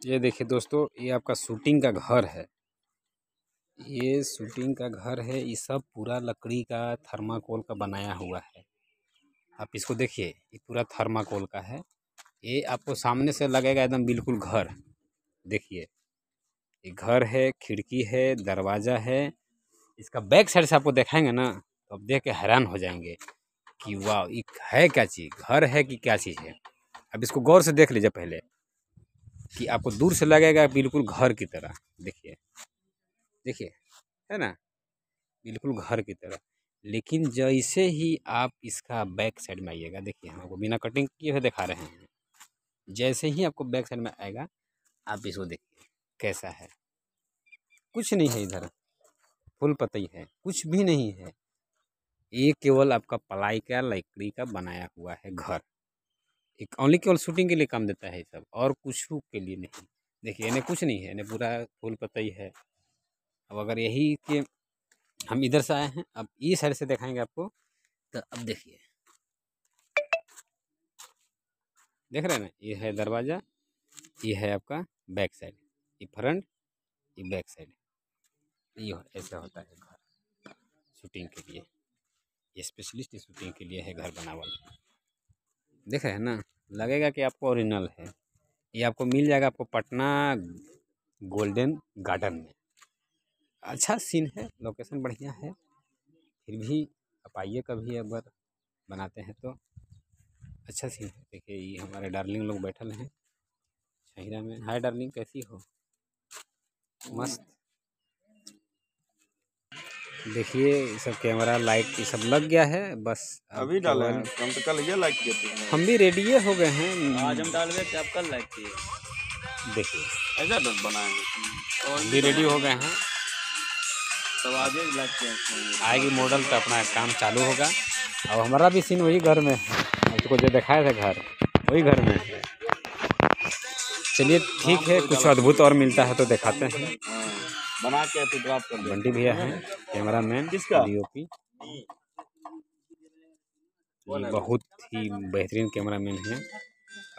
ये देखिए दोस्तों, ये आपका शूटिंग का घर है। ये शूटिंग का घर है। ये सब पूरा लकड़ी का थर्माकोल का बनाया हुआ है। आप इसको देखिए, ये पूरा थर्माकोल का है। ये आपको सामने से लगेगा एकदम बिल्कुल घर। देखिए, ये घर है, खिड़की है, दरवाज़ा है। इसका बैक साइड से आपको दिखाएंगे ना तो आप देख के हैरान हो जाएंगे कि वाह, ये है क्या चीज़, घर है कि क्या चीज़ है। अब इसको गौर से देख लीजिए पहले, कि आपको दूर से लगेगा बिल्कुल घर की तरह। देखिए देखिए, है ना, बिल्कुल घर की तरह। लेकिन जैसे ही आप इसका बैक साइड में आइएगा, देखिए हम आपको बिना कटिंग किए हुए दिखा रहे हैं। जैसे ही आपको बैक साइड में आएगा, आप इसको देखिए कैसा है। कुछ नहीं है इधर, फुल पतई है, कुछ भी नहीं है। ये केवल आपका प्लाई का, लकड़ी का बनाया हुआ है घर। एक ओनली केवल शूटिंग के लिए काम देता है ये सब, और कुछ के लिए नहीं। देखिए इन्हें कुछ नहीं है, इन्हें पूरा फुल पतई है। अब अगर यही के हम इधर से आए हैं, अब इस साइड से दिखाएंगे आपको, तो अब देखिए, देख रहे हैं ना, ये है दरवाज़ा, ये है आपका बैक साइड, ये फ्रंट, ये बैक साइड। ये ऐसा होता है घर शूटिंग के लिए। ये स्पेशलिस्ट शूटिंग के लिए है घर बना वाला। देख रहे हैं ना, लगेगा कि आपको ओरिजिनल है। ये आपको मिल जाएगा, आपको पटना गोल्डन गार्डन में। अच्छा सीन है, लोकेशन बढ़िया है। फिर भी आप आइए कभी, अगर बनाते हैं तो अच्छा सीन है। देखिए, ये हमारे डार्लिंग लोग बैठल हैं छहिरा में। हाय डार्लिंग, कैसी हो? मस्त। देखिए, ये सब कैमरा लाइट ये सब लग गया है। बस अभी डाले हैं, हम तो कल ये लाइक किए थे। हम भी रेडी हो गए हैं। आज हम डाल गए, आप कल लाइक किए। देखिए ऐसा दस बनाएंगे, हम भी रेडी हो गए हैं। तब आज लाइक किए आएगी मॉडल तो अपना काम चालू होगा। अब हमारा भी सीन वही घर में है, आपको जो दिखाया था घर, वही घर में है। चलिए ठीक है, कुछ अद्भुत और मिलता है तो दिखाते हैं। बना के तो ड्रॉप कर दे। बंटी भैया है कैमरा मैन, डीओपी। बहुत ही बेहतरीन कैमरा मैन है।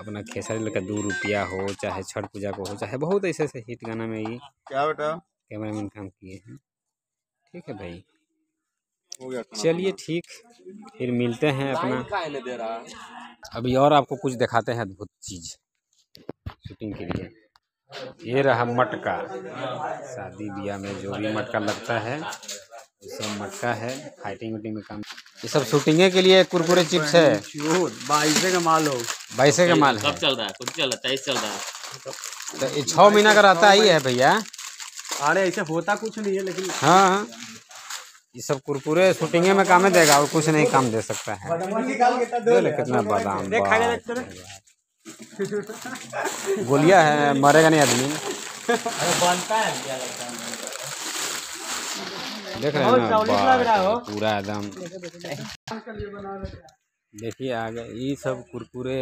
अपना खेसारी का 2 रुपया हो, चाहे छठ पूजा को हो, चाहे बहुत ऐसे ऐसे हिट गाना में ये क्या बेटा कैमरा मैन काम किए हैं। ठीक है भाई, हो गया। चलिए ठीक, फिर मिलते हैं अपना। अभी और आपको कुछ दिखाते हैं अद्भुत चीज़ शूटिंग के लिए। ये रहा मटका। शादी ब्याह में जो भी मटका लगता है, ये सब मटका है। फाइटिंग वाइटिंग में काम, ये सब शूटिंगे के लिए। कुरकुरे चिप्स है, 22 का माल हो, 22 का माल है। कब चल रहा है? कुछ चल रहा है, 23 चल रहा है। तो ये 6 महीना का रहता ही है भैया। अरे ऐसे होता कुछ नहीं है, लेकिन हाँ, ये सब कुरकुरे शूटिंगे में काम देगा, और कुछ नहीं काम दे सकता है। कितना बादाम, गोलियां है, मरेगा नहीं आदमी। देख रहे हैं ना, पूरा एकदम। देखिए आगे ये सब कुरकुरे,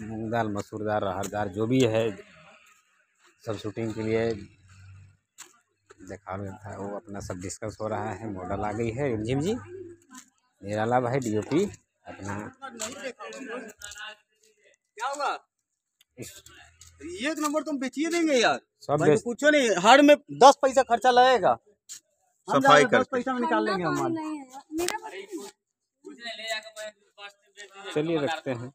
मूंग दाल, मसूर दाल, अरहर दाल, जो भी है सब शूटिंग के लिए देखा रहा था। वो अपना सब डिस्कस हो रहा है। मॉडल आ गई है रिमझिम जी, निराला भाई डीओपी अपना। क्या होगा? एक नंबर तुम बेचिए देंगे यार, सब तो कुछ नहीं। हर में 10 पैसा खर्चा लगेगा, सफाई कर 10 पैसा में निकाल लेंगे हम। चलिए रखते हैं।